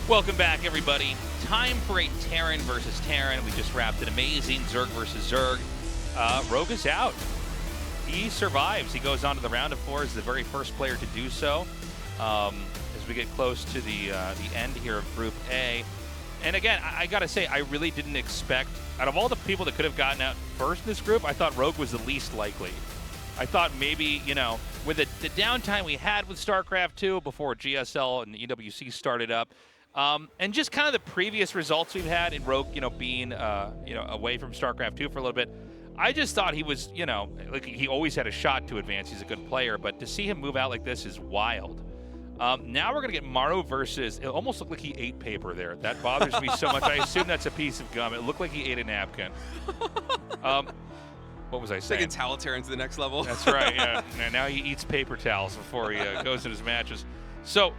Welcome back, everybody. Time for a Terran versus Terran. We just wrapped an amazing Zerg versus Zerg. Rogue is out. He survives. He goes on to the round of 4 as the very first player to do so. As we get close to the end here of Group A. And again, I gotta say, I really didn't expect, out of all the people that could have gotten out first in this group, I thought Rogue was the least likely. I thought maybe, you know, with the downtime we had with StarCraft 2 before GSL and the EWC started up, and just kind of the previous results we've had in Rogue, you know, being, you know, away from StarCraft 2 for a little bit, I just thought he was, you know, like he always had a shot to advance. He's a good player, but to see him move out like this is wild. Now we're going to get Maru versus, it almost looked like he ate paper there. That bothers me so much. I assume that's a piece of gum. It looked like he ate a napkin. What was I saying? Taking towel Terran to the next level. That's right, yeah. And now he eats paper towels before he goes in his matches. So,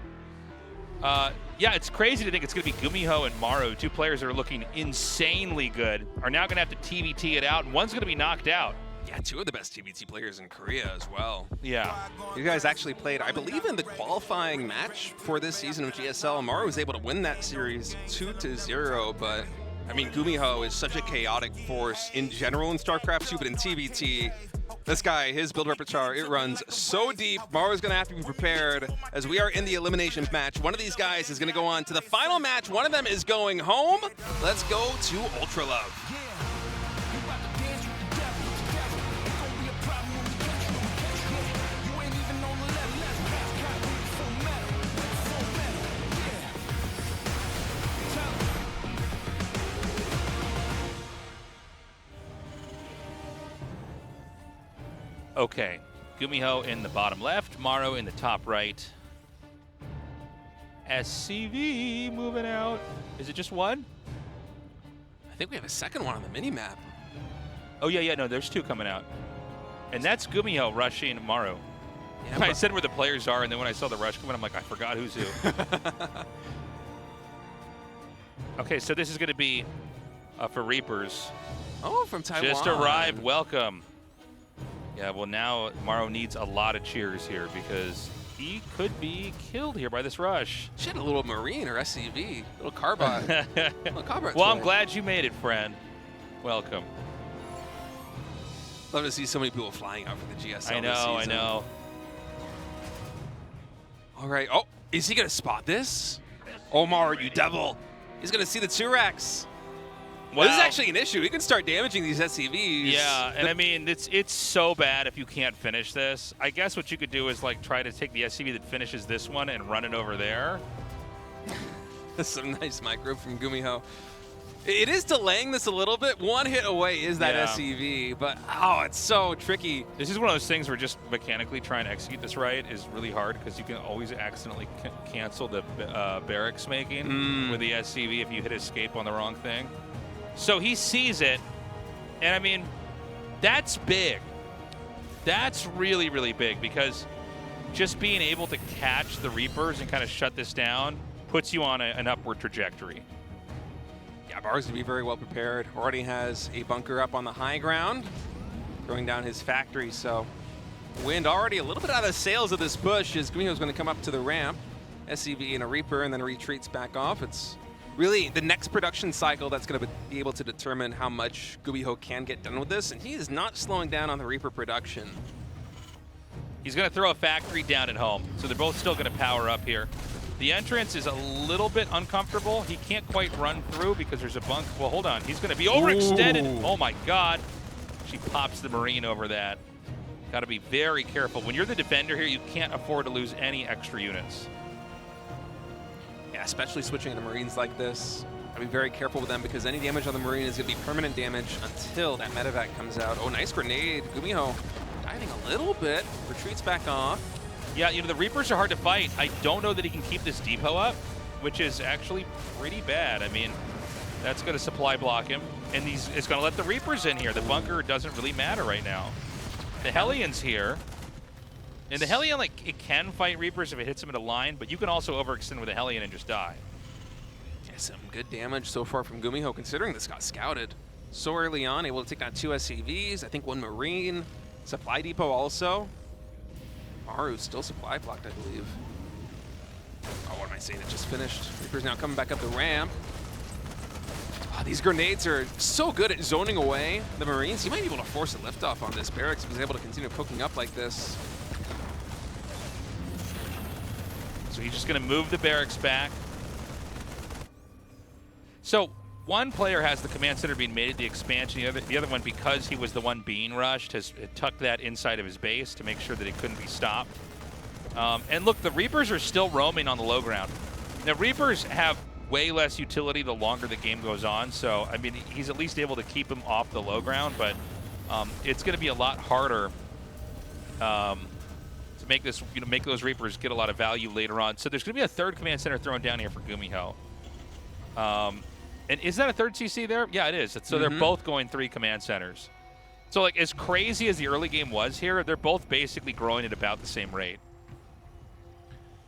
yeah, it's crazy to think it's going to be GuMiho and Maru, two players that are looking insanely good, are now going to have to TVT it out, and one's going to be knocked out. Yeah, two of the best TVT players in Korea as well. Yeah. You guys actually played, I believe, in the qualifying match for this season of GSL. Maru was able to win that series 2-0, but I mean, GuMiho is such a chaotic force in general in StarCraft 2, but in TVT, this guy, his build repertoire, it runs so deep. Maru's going to have to be prepared as we are in the elimination match. One of these guys is going to go on to the final match. One of them is going home. Let's go to Ultra Love. Okay, GuMiho in the bottom left, Maru in the top right. SCV moving out. Is it just one? I think we have a second one on the mini-map. Oh, yeah, no, there's two coming out. And that's GuMiho rushing Maru. Yeah, I said where the players are, and then when I saw the rush coming, I'm like, I forgot who's who. Okay, so this is going to be for Reapers. Oh, from Taiwan. Just arrived, welcome. Yeah, well now Maru needs a lot of cheers here because he could be killed here by this rush. She had a little Marine or SCV, little Carbot. Well, I'm glad you made it, friend. Welcome. Love to see so many people flying out for the GSL I know, this season. I know. All right. Oh, is he going to spot this? Oh, Maru, you devil. He's going to see the Turax. Well, this is actually an issue. He can start damaging these SCVs. Yeah, and I mean, it's so bad if you can't finish this. I guess what you could do is like try to take the SCV that finishes this one and run it over there. Some nice micro from GuMiho. It is delaying this a little bit. One hit away is that SCV, but oh, it's so tricky. This is one of those things where just mechanically trying to execute this right is really hard because you can always accidentally cancel the barracks making with the SCV if you hit escape on the wrong thing. So he sees it, and I mean, that's big. That's really, really big because just being able to catch the Reapers and kind of shut this down puts you on an upward trajectory. Yeah, Maru's to be very well prepared. Already has a bunker up on the high ground, throwing down his factory, so wind already a little bit out of the sails of this push as GuMiho's going to come up to the ramp. SCV and a Reaper, and then retreats back off. It's really the next production cycle that's going to be able to determine how much GuMiho can get done with this, and he is not slowing down on the Reaper production. He's going to throw a factory down at home, so they're both still going to power up here. The entrance is a little bit uncomfortable. He can't quite run through because there's a bunk. Well, hold on. He's going to be overextended. Ooh. Oh, my God. She pops the Marine over that. Got to be very careful. When you're the defender here, you can't afford to lose any extra units. Yeah, especially switching into Marines like this. I'd be very careful with them because any damage on the Marine is going to be permanent damage until that medevac comes out. Oh, nice grenade. GuMiho diving a little bit. Retreats back off. Yeah, you know, the Reapers are hard to fight. I don't know that he can keep this depot up, which is actually pretty bad. I mean, That's going to supply block him. And it's going to let the Reapers in here. The bunker doesn't really matter right now. The Hellions here. And the Hellion, like, it can fight Reapers if it hits him in a line, but you can also overextend with a Hellion and just die. Yeah, some good damage so far from GuMiho, considering this got scouted so early on, able to take down 2 SCVs, I think 1 Marine, supply depot also. Maru still supply blocked, I believe. Oh, what am I saying? It just finished. Reaper's now coming back up the ramp. Oh, these grenades are so good at zoning away the Marines. He might be able to force a liftoff on this barracks if he's able to continue poking up like this. So he's just going to move the barracks back. So one player has the command center being made at the expansion. The other one, because he was the one being rushed, has tucked that inside of his base to make sure that it couldn't be stopped. And look, the Reapers are still roaming on the low ground. Now, Reapers have way less utility the longer the game goes on. So, I mean, he's at least able to keep them off the low ground, but it's going to be a lot harder to make this, make those Reapers get a lot of value later on. So there's going to be a third command center thrown down here for GuMiho. And is that a third CC there? Yeah, it is. So they're both going 3 command centers. So, like, as crazy as the early game was here, they're both basically growing at about the same rate.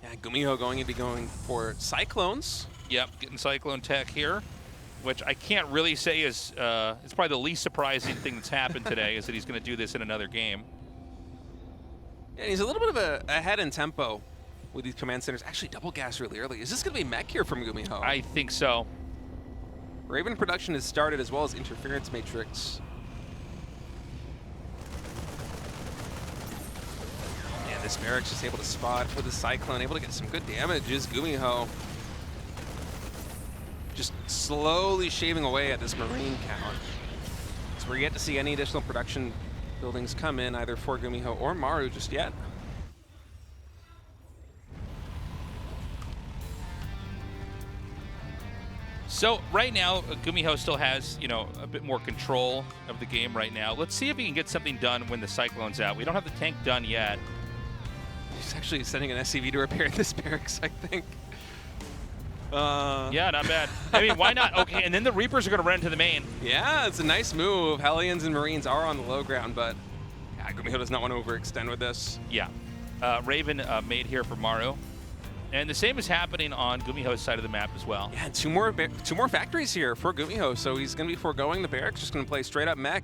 Yeah, GuMiho going to be going for Cyclones. Yep, getting Cyclone Tech here, which I can't really say is it's probably the least surprising thing that's happened today, is that he's going to do this in another game. And he's a little bit of ahead in tempo with these command centers. Actually, double gas really early. Is this going to be mech here from GuMiho? I think so. Raven production has started, as well as interference matrix. And this barracks just able to spot with the Cyclone, able to get some good damages. GuMiho just slowly shaving away at this Marine count. So we're yet to see any additional production buildings come in, either for GuMiho or Maru just yet. So right now, GuMiho still has, a bit more control of the game right now. Let's see if he can get something done when the Cyclone's out. We don't have the tank done yet. He's actually sending an SCV to repair this barracks, I think. Yeah, not bad. I mean, why not? Okay, and then the Reapers are going to run to the main. Yeah, it's a nice move. Hellions and Marines are on the low ground, but yeah, GuMiho does not want to overextend with this. Yeah. Raven made here for Maru. And the same is happening on GuMiho's side of the map as well. Yeah, two more factories here for GuMiho, so he's going to be foregoing the barracks, just going to play straight up mech.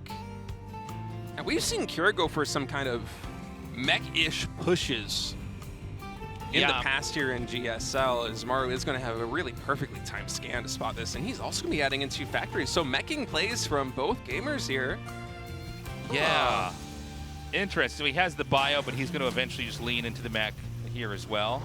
And we've seen Kira go for some kind of mech-ish pushes in the past here in GSL, as Maru is going to have a really perfectly timed scan to spot this, and he's also going to be adding in 2 factories. So meching plays from both gamers here. Yeah. Interesting. So he has the bio, but he's going to eventually just lean into the mech here as well.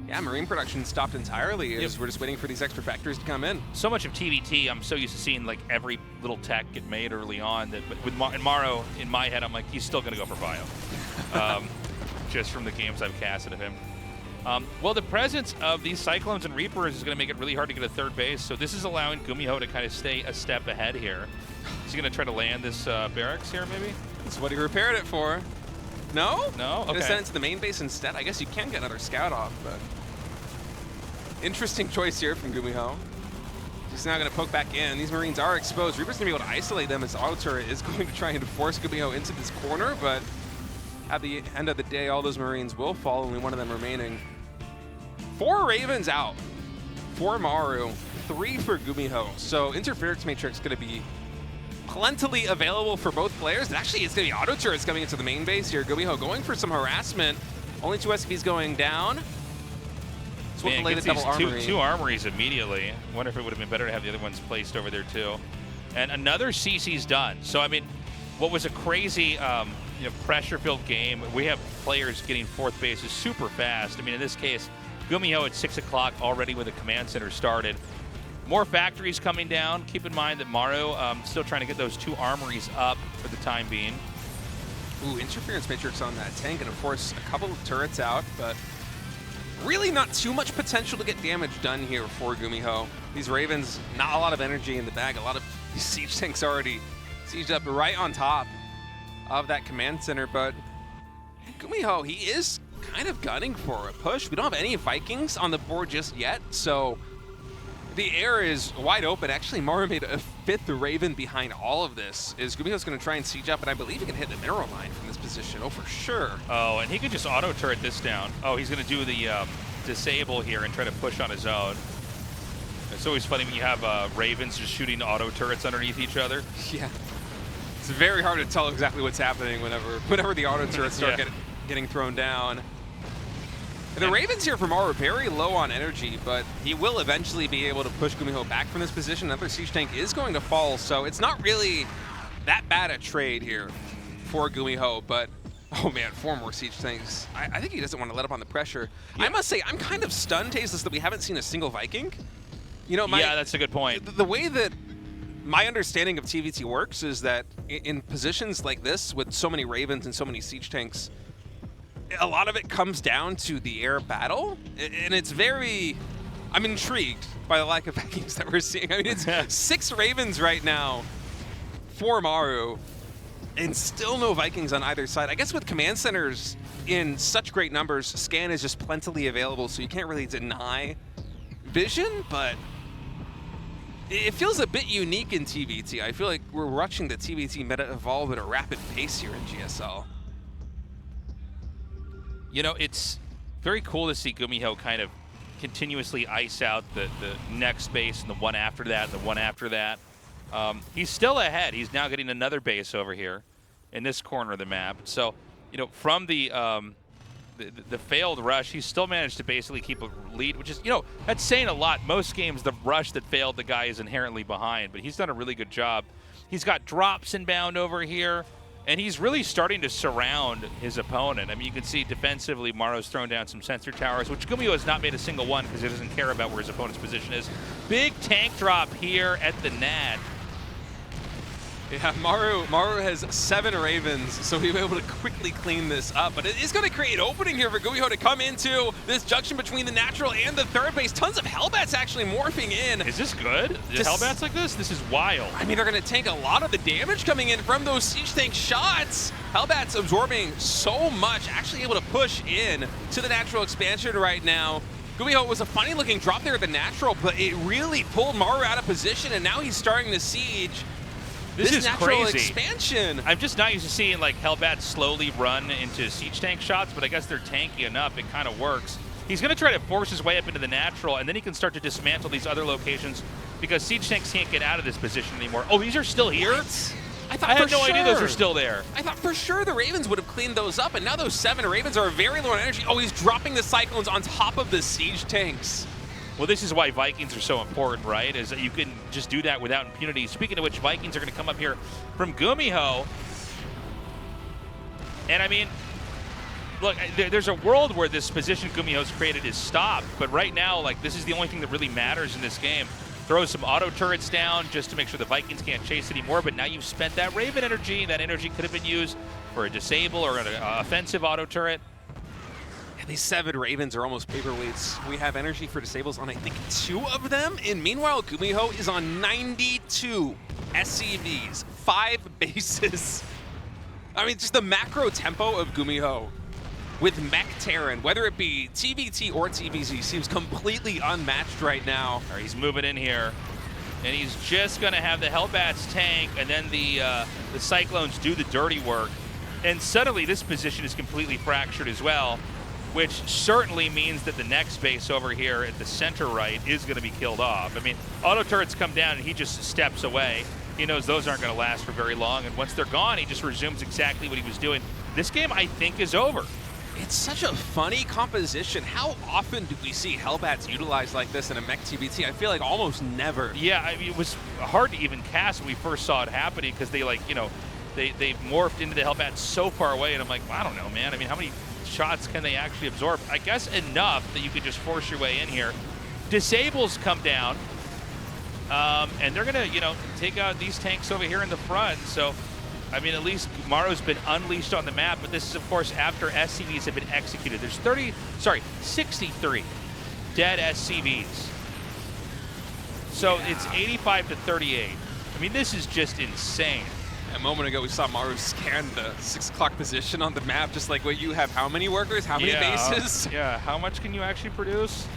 Yeah, Marine production stopped entirely as we're just waiting for these extra factories to come in. So much of TVT, I'm so used to seeing like every little tech get made early on that, but with Maru, in my head, I'm like, he's still going to go for bio. Just from the games I've casted of him. Well, the presence of these Cyclones and Reapers is going to make it really hard to get a third base, so this is allowing GuMiho to kind of stay a step ahead here. Is he going to try to land this barracks here, maybe? That's what he repaired it for. No? No? Okay. Gonna send it to the main base instead. I guess you can get another scout off, but interesting choice here from GuMiho. He's now going to poke back in. These Marines are exposed. Reaper's going to be able to isolate them, as Auto Turret is going to try and force GuMiho into this corner, but at the end of the day, all those Marines will fall, only one of them remaining. 4 Ravens out for Maru, 3 for GuMiho. So interference matrix going to be plentifully available for both players. And actually, it's going to be Auto Turrets coming into the main base here. GuMiho going for some harassment. Only 2 SCVs going down. Man, gets these two armories immediately. Wonder if it would have been better to have the other ones placed over there too. And another CC's done. So I mean, what was a crazy pressure-filled game, we have players getting 4th bases super fast. I mean, in this case, GuMiho at 6 o'clock already with a command center started. More factories coming down. Keep in mind that Maru still trying to get those 2 armories up for the time being. Ooh, interference matrix on that tank, and of course a couple of turrets out, but really not too much potential to get damage done here for GuMiho. These Ravens, not a lot of energy in the bag. A lot of these siege tanks already sieged up right on top of that command center, but GuMiho, he is kind of gunning for a push. We don't have any Vikings on the board just yet, so The air is wide open. Actually, Maru made a 5th Raven behind all of this. Is GuMiho's going to try and siege up, and I believe he can hit the mineral line from this position. Oh, for sure. Oh, and he could just auto turret this down. Oh, he's going to do the disable here and try to push on his own. It's always funny when you have Ravens just shooting auto turrets underneath each other. Yeah. It's very hard to tell exactly what's happening whenever the auto turrets start getting thrown down. The Ravens here from Maru very low on energy, but he will eventually be able to push GuMiho back from this position. Another siege tank is going to fall, so it's not really that bad a trade here for GuMiho, but oh man, 4 more siege tanks. I think he doesn't want to let up on the pressure. Yeah. I must say, I'm kind of stunned, Tasteless, that we haven't seen a single Viking. You know, yeah, that's a good point. The way that my understanding of TVT works is that in positions like this, with so many Ravens and so many siege tanks, a lot of it comes down to the air battle, and it's very... I'm intrigued by the lack of Vikings that we're seeing. I mean, it's 6 Ravens right now for Maru, and still no Vikings on either side. I guess with command centers in such great numbers, scan is just plentifully available, so you can't really deny vision, but it feels a bit unique in TVT. I feel like we're watching the TVT meta evolve at a rapid pace here in GSL. You know, it's very cool to see GuMiho kind of continuously ice out the next base and the one after that, and the one after that. He's still ahead. He's now getting another base over here in this corner of the map. So, you know, from the failed rush, he's still managed to basically keep a lead, which is, you know, that's saying a lot. Most games, the rush that failed, the guy is inherently behind, but he's done a really good job. He's got drops inbound over here, and he's really starting to surround his opponent. I mean, you can see defensively, Maru's thrown down some sensor towers, which GuMiho has not made a single one because he doesn't care about where his opponent's position is. Big tank drop here at the NAD. Yeah, Maru has 7 Ravens, so he'll be able to quickly clean this up. But it is going to create an opening here for GuMiho to come into this junction between the natural and the third base. Tons of Hellbats actually morphing in. Is this good? Hellbats like this? This is wild. I mean, they're going to tank a lot of the damage coming in from those siege tank shots. Hellbats absorbing so much, actually able to push in to the natural expansion right now. GuMiho was a funny looking drop there at the natural, but it really pulled Maru out of position, and now he's starting to siege. This is natural crazy. Expansion. I'm just not used to seeing like Hellbats slowly run into siege tank shots, but I guess they're tanky enough. It kind of works. He's going to try to force his way up into the natural, and then he can start to dismantle these other locations because siege tanks can't get out of this position anymore. Oh, these are still here? What? I had no idea those were still there. I thought for sure the Ravens would have cleaned those up, and now those 7 Ravens are very low on energy. Oh, he's dropping the Cyclones on top of the siege tanks. Well, this is why Vikings are so important, right? Is that you can just do that without impunity. Speaking of which, Vikings are going to come up here from GuMiho. And I mean, look, there's a world where this position GuMiho's created is stopped, but right now, like, this is the only thing that really matters in this game. Throw some auto turrets down just to make sure the Vikings can't chase anymore, but now you've spent that Raven energy. That energy could have been used for a disable or an offensive auto turret. These 7 Ravens are almost paperweights. We have energy for disables on, I think, 2 of them. And meanwhile, GuMiho is on 92 SCVs, 5 bases. I mean, just the macro tempo of GuMiho with Mech Terran, whether it be TVT or TVZ, seems completely unmatched right now. All right, he's moving in here, and he's just going to have the Hellbats tank, and then the Cyclones do the dirty work. And suddenly, this position is completely fractured as well, which certainly means that the next base over here at the center right is going to be killed off. I mean, auto turrets come down and he just steps away. He knows those aren't going to last for very long, and once they're gone, he just resumes exactly what he was doing. This game, I think, is over. It's such a funny composition. How often do we see Hellbats utilized like this in a mech TVT? I feel like almost never. Yeah, I mean, it was hard to even cast when we first saw it happening because they, like, you know, they morphed into the Hellbats so far away, and I'm like, well, I don't know, man. I mean, how many shots can they actually absorb? I guess enough that you could just force your way in here. Disables come down, and they're gonna, you know, take out these tanks over here in the front. So, I mean, at least Maru's been unleashed on the map, but this is, of course, after SCVs have been executed. There's 63 dead SCVs. So yeah. It's 85 to 38. I mean, this is just insane. A moment ago, we saw Maru scan the 6 o'clock position on the map, just like what you have. How many workers? How many bases? Yeah, how much can you actually produce?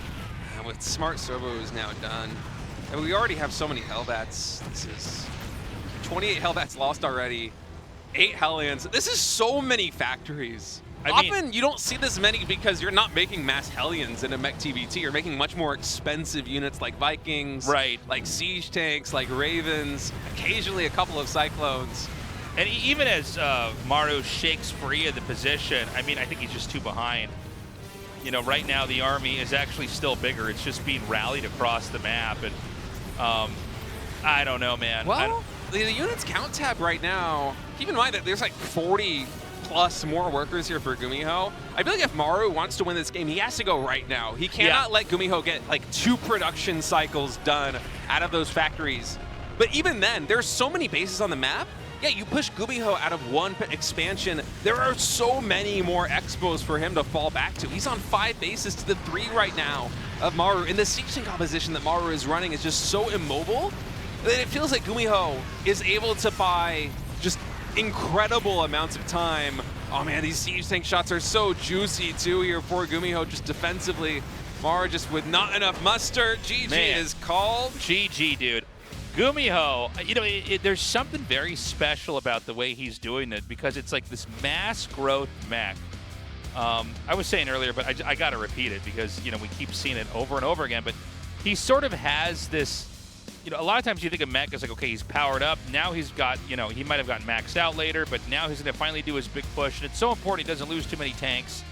With Smart Servo is now done. And we already have so many Hellbats. This is 28 Hellbats lost already, 8 Hellions. This is so many factories. Often you don't see this many because you're not making mass Hellions in a mech TVT. You're making much more expensive units like Vikings, right? Like siege tanks, like Ravens, occasionally a couple of Cyclones. And even as Maru shakes free of the position, I mean, I think he's just too behind. You know, right now the army is actually still bigger. It's just being rallied across the map, and I don't know, man. Well, the units count tab right now. Keep in mind that there's like 40 plus more workers here for GuMiho. I feel like if Maru wants to win this game, he has to go right now. He cannot let GuMiho get like 2 production cycles done out of those factories. But even then, there's so many bases on the map. Yeah, you push GuMiho out of 1 expansion. There are so many more expos for him to fall back to. He's on 5 bases to the 3 right now of Maru. And the siege tank composition that Maru is running is just so immobile that it feels like GuMiho is able to buy just incredible amounts of time. Oh man, these siege tank shots are so juicy too here for GuMiho just defensively. Maru just with not enough muster. GG is called. GG, dude. GuMiho, you know, there's something very special about the way he's doing it because it's like this mass growth mech. I was saying earlier, but I got to repeat it because, you know, we keep seeing it over and over again, but he sort of has this, you know, a lot of times you think of mech as like, okay, he's powered up. Now he's got, you know, he might have gotten maxed out later, but now he's going to finally do his big push. And it's so important he doesn't lose too many tanks,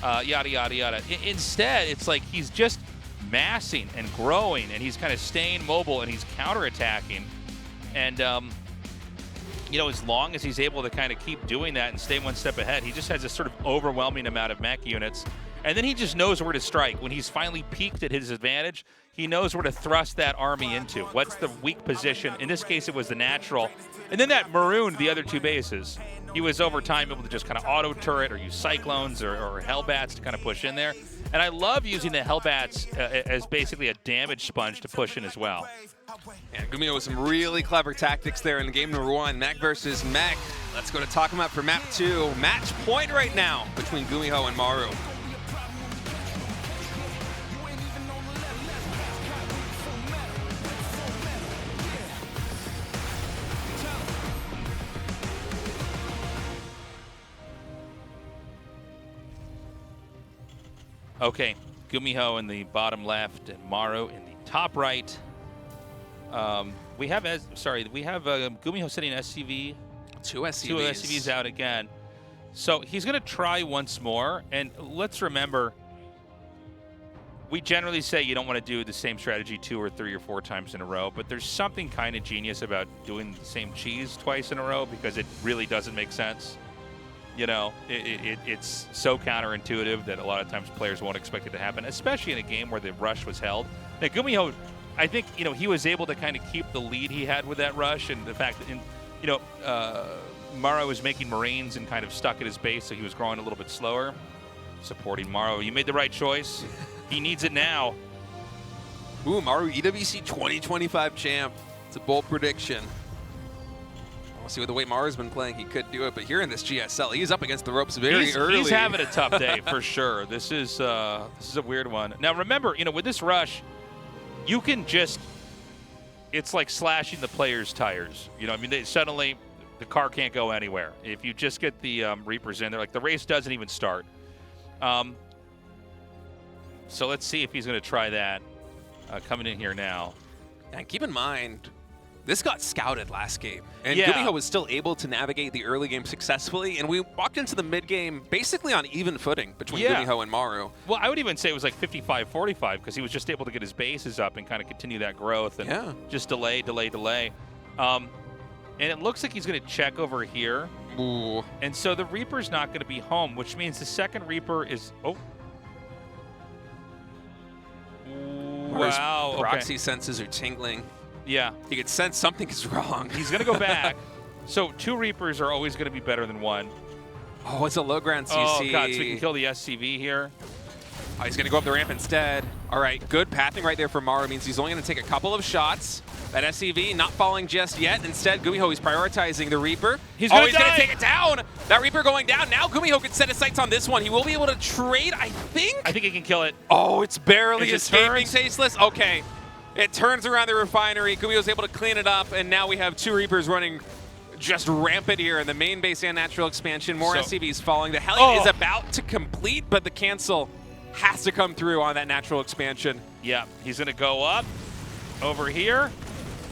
yada, yada, yada. Instead, it's like he's just massing and growing, and he's kind of staying mobile, and he's counterattacking. And, you know, as long as he's able to kind of keep doing that and stay 1 step ahead, he just has this sort of overwhelming amount of mech units. And then he just knows where to strike. When he's finally peaked at his advantage, he knows where to thrust that army into. What's the weak position? In this case, it was the natural. And then that marooned the other 2 bases. He was, over time, able to just kind of auto-turret or use Cyclones or Hellbats to kind of push in there. And I love using the Hellbats as basically a damage sponge to push in as well. Yeah, GuMiho with some really clever tactics there in game number 1, mech versus mech. Let's go to talk about for map 2. Match point right now between GuMiho and Maru. Okay, GuMiho in the bottom left and Maru in the top right. We have GuMiho sitting SCV. 2 SCVs. 2 SCVs out again. So he's going to try once more. And let's remember, we generally say you don't want to do the same strategy 2 or 3 or 4 times in a row, but there's something kind of genius about doing the same cheese twice in a row because it really doesn't make sense. You know, it's so counterintuitive that a lot of times players won't expect it to happen, especially in a game where the rush was held. Now, GuMiho, I think, you know, he was able to kind of keep the lead he had with that rush, and the fact that, you know, Maru was making Marines and kind of stuck at his base, so he was growing a little bit slower. Supporting Maru. You made the right choice. He needs it now. Ooh, Maru EWC 2025 champ. It's a bold prediction. We'll see with the way Maru's been playing, he could do it, but here in this GSL, he's up against the ropes very early. He's having a tough day for sure. This is a weird one. Now remember, you know, with this rush, you can just, it's like slashing the player's tires. You know, I mean, suddenly the car can't go anywhere. If you just get the Reapers in there, like the race doesn't even start. So let's see if he's going to try that coming in here now. And keep in mind, this got scouted last game, and yeah. GuMiho was still able to navigate the early game successfully, and we walked into the mid game basically on even footing between GuMiho and Maru. Well, I would even say it was like 55-45 because he was just able to get his bases up and kind of continue that growth and just delay. And it looks like he's going to check over here. Ooh. And so the Reaper's not going to be home, which means the second Reaper is... Oh. Wow. Proxy senses are tingling. Yeah. He could sense something is wrong. He's going to go back. So 2 Reapers are always going to be better than 1. Oh, it's a low ground CC. Oh, God, so we can kill the SCV here. Oh, he's going to go up the ramp instead. All right, good pathing right there for Maru. Means he's only going to take a couple of shots. That SCV not falling just yet. Instead, GuMiho is prioritizing the Reaper. He's going to take it down. That Reaper going down. Now GuMiho can set his sights on this one. He will be able to trade, I think. I think he can kill it. Oh, it's barely Is it escaping turns? Tasteless. Okay. It turns around the refinery. GuMiho's able to clean it up, and now we have 2 Reapers running just rampant here in the main base and natural expansion. More SCVs falling. The Hellion is about to complete, but the cancel has to come through on that natural expansion. Yeah, he's going to go up over here.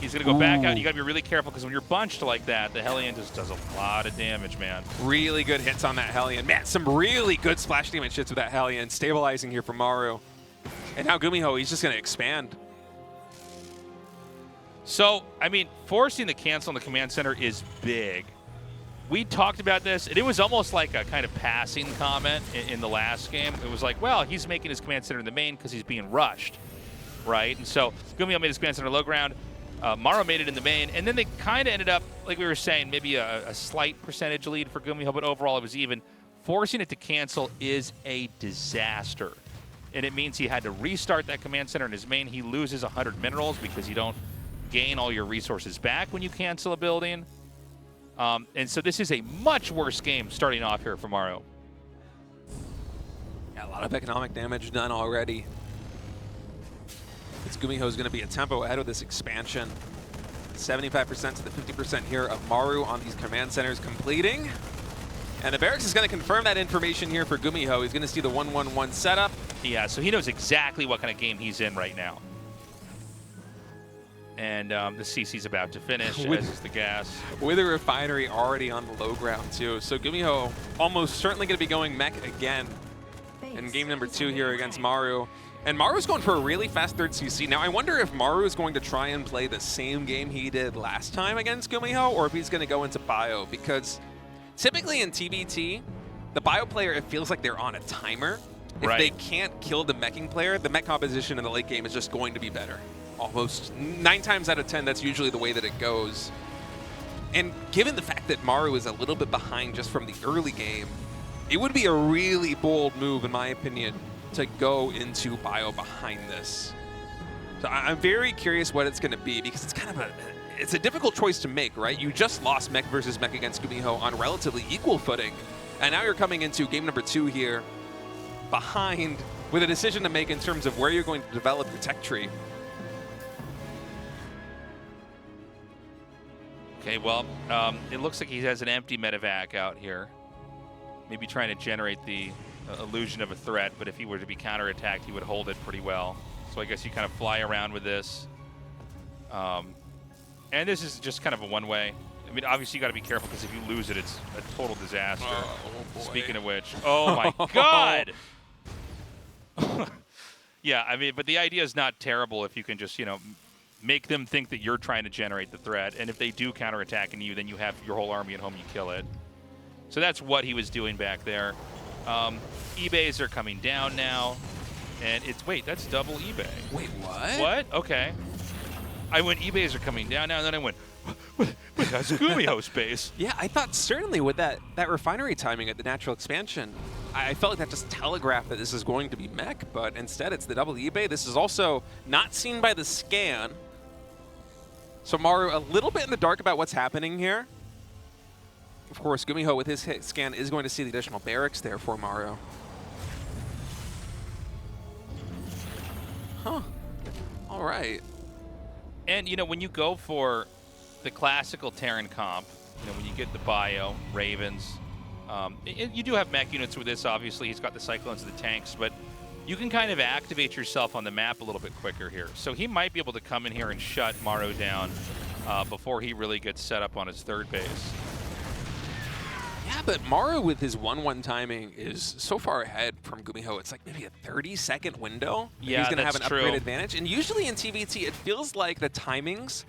He's going to go back out. You got to be really careful because when you're bunched like that, the Hellion just does a lot of damage, man. Really good hits on that Hellion. Man, some really good splash damage hits with that Hellion. Stabilizing here for Maru. And now GuMiho, he's just going to expand. So, I mean, forcing the cancel in the command center is big. We talked about this, and it was almost like a kind of passing comment in the last game. It was like, well, he's making his command center in the main because he's being rushed, right? And so GuMiho made his command center low ground. Maru made it in the main, and then they kind of ended up, like we were saying, maybe a slight percentage lead for GuMiho, but overall it was even. Forcing it to cancel is a disaster, and it means he had to restart that command center in his main. He loses 100 minerals because you don't gain all your resources back when you cancel a building. And so this is a much worse game starting off here for Maru. Yeah, a lot of economic damage done already. GuMiho is going to be a tempo ahead of this expansion. 75% to the 50% here of Maru on these command centers completing. And the barracks is going to confirm that information here for GuMiho. He's going to see the 1-1-1 setup. Yeah, so he knows exactly what kind of game he's in right now. And the CC's about to finish, as is the gas. With the refinery already on the low ground, too. So GuMiho almost certainly going to be going mech again in game number 2 here against Maru. And Maru's going for a really fast 3rd CC. Now, I wonder if Maru is going to try and play the same game he did last time against GuMiho, or if he's going to go into Bio, because typically in TBT, the Bio player, it feels like they're on a timer. If they can't kill the meching player, the mech composition in the late game is just going to be better. Almost 9 times out of 10, that's usually the way that it goes. And given the fact that Maru is a little bit behind just from the early game, it would be a really bold move, in my opinion, to go into Bio behind this. So I'm very curious what it's going to be, because it's kind of it's a difficult choice to make, right? You just lost mech versus mech against GuMiho on relatively equal footing, and now you're coming into game number 2 here behind with a decision to make in terms of where you're going to develop your tech tree. Okay, well, it looks like he has an empty medevac out here. Maybe trying to generate the illusion of a threat, but if he were to be counterattacked, he would hold it pretty well. So I guess you kind of fly around with this. And this is just kind of a one-way. I mean, obviously you got to be careful, because if you lose it, it's a total disaster. Oh, boy. Speaking of which, oh my God! Yeah, I mean, but the idea is not terrible if you can just, you know, make them think that you're trying to generate the threat, and if they do counterattack you, then you have your whole army at home, you kill it. So that's what he was doing back there. eBays are coming down now, and it's, wait, that's double eBay. Wait, what? What? Okay. I went, eBays are coming down now, and then I went, what, that's GuMiho space. Yeah, I thought certainly with that refinery timing at the natural expansion, I felt like that just telegraphed that this is going to be mech, but instead it's the double eBay. This is also not seen by the scan. So Maru a little bit in the dark about what's happening here. Of course, GuMiho with his hit scan is going to see the additional barracks there for Maru. Huh. All right. And, you know, when you go for the classical Terran comp, you know, when you get the Bio, Ravens, you do have mech units with this, obviously. He's got the Cyclones and the tanks, but you can kind of activate yourself on the map a little bit quicker here. So he might be able to come in here and shut Maru down before he really gets set up on his 3rd base. Yeah, but Maru with his 1-1 timing is so far ahead from GuMiho. It's like maybe a 30-second window. Yeah, he's going to have an true. upgrade advantage. And usually in TBT, it feels like the timings,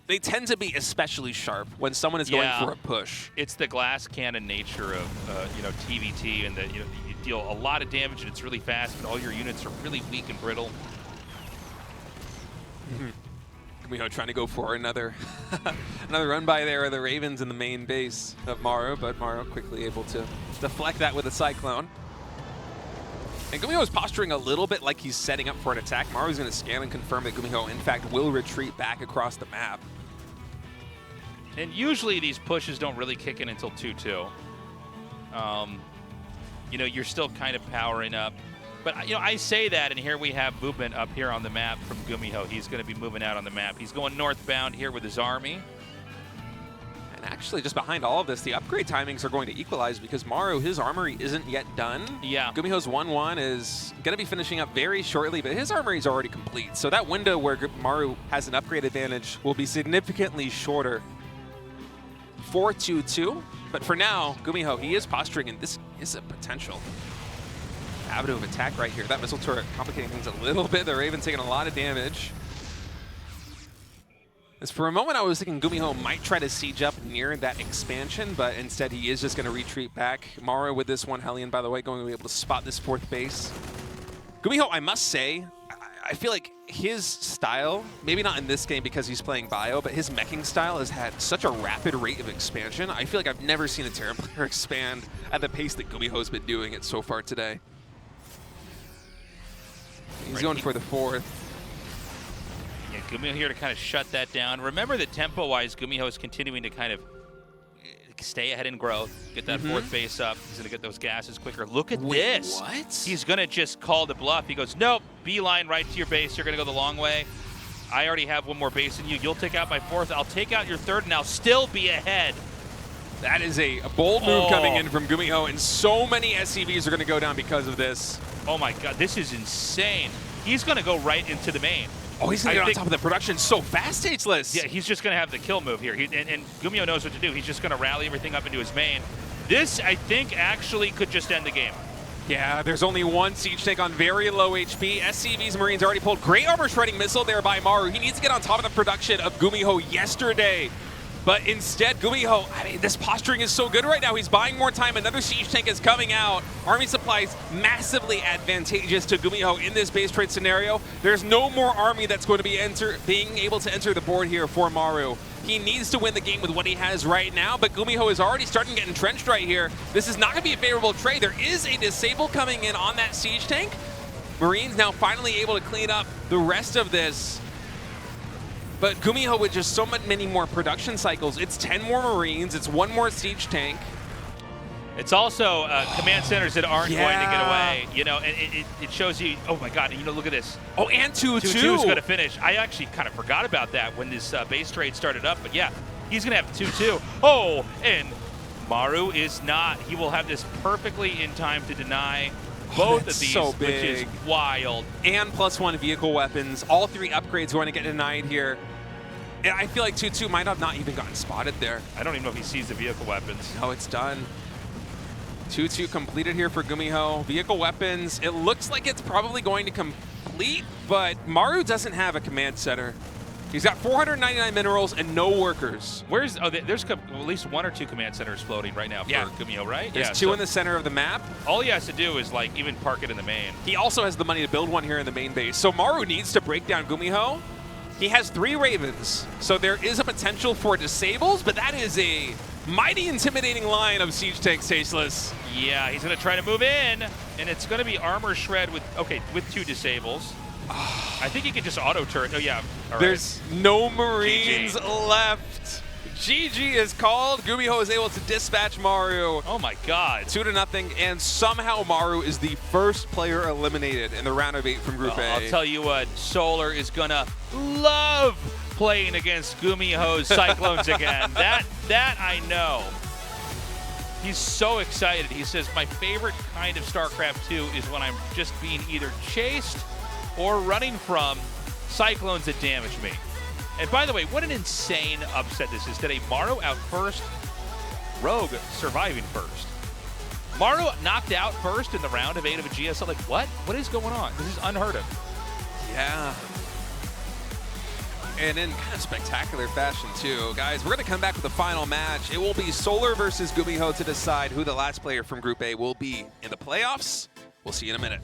they tend to be especially sharp when someone is going for a push. It's the glass cannon nature of you know, TBT, and that, you know, you deal a lot of damage and it's really fast, but all your units are really weak and brittle. GuMiho trying to go for another another run by there of the Ravens in the main base of Maru, but Maru quickly able to deflect that with a Cyclone. And GuMiho is posturing a little bit like he's setting up for an attack. Maru's going to scan and confirm that GuMiho, in fact, will retreat back across the map. And usually these pushes don't really kick in until 2-2. You know, you're still kind of powering up But, you know, I say that, and here we have movement up here on the map from GuMiho. He's going to be moving out on the map. He's going northbound here with his army. And actually, just behind all of this, the upgrade timings are going to equalize because Maru, his armory isn't yet done. Yeah. GuMiho's 1-1 is going to be finishing up very shortly, but his armory is already complete. So that window where Maru has an upgrade advantage will be significantly shorter. 4-2-2. But for now, GuMiho, he is posturing, and this is a potential avenue of attack right here. That missile turret complicating things a little bit. The Raven taking a lot of damage. As for a moment, I was thinking GuMiho might try to siege up near that expansion, but instead he is just going to retreat back. Maru with this one, Hellion, by the way, going to be able to spot this fourth base. GuMiho, I must say, I feel like his style, maybe not in this game because he's playing Bio, but his meching style has had such a rapid rate of expansion. I feel like I've never seen a Terran player expand at the pace that GuMiho's been doing it so far today. He's going for the fourth. Yeah, GuMiho here to kind of shut that down. Remember that tempo-wise, GuMiho is continuing to kind of stay ahead in growth, get that fourth base up. He's going to get those gases quicker. Look at this. What? He's going to just call the bluff. He goes, nope, beeline right to your base. You're going to go the long way. I already have one more base than you. You'll take out my fourth. I'll take out your third, and I'll still be ahead. That is a bold move coming in from GuMiho, and so many SCVs are going to go down because of this. Oh my God, this is insane. He's going to go right into the main. Oh, he's going to get on top of the production so fast, Ageless. Yeah, he's just going to have the kill move here. And GuMiho knows what to do. He's just going to rally everything up into his main. This, I think, actually could just end the game. Yeah, there's only one siege tank on very low HP. SCV's Marines already pulled. Great armor shredding missile there by Maru. He needs to get on top of the production of GuMiho yesterday. But instead, GuMiho, I mean, this posturing is so good right now. He's buying more time. Another siege tank is coming out. Army supplies massively advantageous to GuMiho in this base trade scenario. There's no more army that's going to be being able to enter the board here for Maru. He needs to win the game with what he has right now, but GuMiho is already starting to get entrenched right here. This is not going to be a favorable trade. There is a disable coming in on that siege tank. Marines now finally able to clean up the rest of this. But GuMiho with just so many more production cycles. It's 10 more Marines, it's one more siege tank. It's also command centers that aren't going to get away, you know, and it shows you, oh my God, you know, look at this. Oh, and 2-2. 2-2 is going to finish. I actually kind of forgot about that when this base trade started up, but yeah, he's going to have 2-2. Oh, and Maru is not. He will have this perfectly in time to deny both of these, so which is wild. And +1 vehicle weapons. All three upgrades going to get denied here. And I feel like 2-2 might have not even gotten spotted there. I don't even know if he sees the vehicle weapons. No, it's done. 2-2 completed here for GuMiho. Vehicle weapons, it looks like it's probably going to complete, but Maru doesn't have a command center. He's got 499 minerals and no workers. There's at least one or two command centers floating right now for GuMiho, right? There's two in the center of the map. All he has to do is like even park it in the main. He also has the money to build one here in the main base. So Maru needs to break down GuMiho. He has 3 Ravens, so there is a potential for disables, but that is a mighty intimidating line of siege tanks, Tasteless. Yeah, he's going to try to move in, and it's going to be armor shred with 2 disables. I think he could just auto turret. Oh yeah. All There's no Marines GG. left. GG is called. GuMiho is able to dispatch Maru. Oh my God. 2-0, and somehow Maru is the first player eliminated in the round of 8 from Group A. I'll tell you what, Solar is gonna love playing against GuMiho's Cyclones again. That I know. He's so excited. He says, my favorite kind of StarCraft 2 is when I'm just being either chased or running from Cyclones that damage me. And by the way, what an insane upset this is today. Maru out first, Rogue surviving first. Maru knocked out first in the round of 8 of a GSL. Like, what? What is going on? This is unheard of. Yeah. And in kind of spectacular fashion, too. Guys, we're going to come back with the final match. It will be Solar versus GuMiho to decide who the last player from Group A will be in the playoffs. We'll see you in a minute.